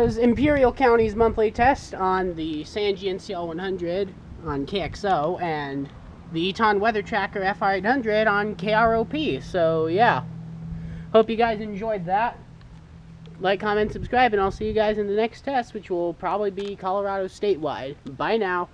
was Imperial County's monthly test on the Sanji NCL 100 on KXO and the Eton Weather Tracker FR 800 on KROP. So yeah, hope you guys enjoyed that. Like, comment, subscribe, and I'll see you guys in the next test, which will probably be Colorado statewide. Bye now.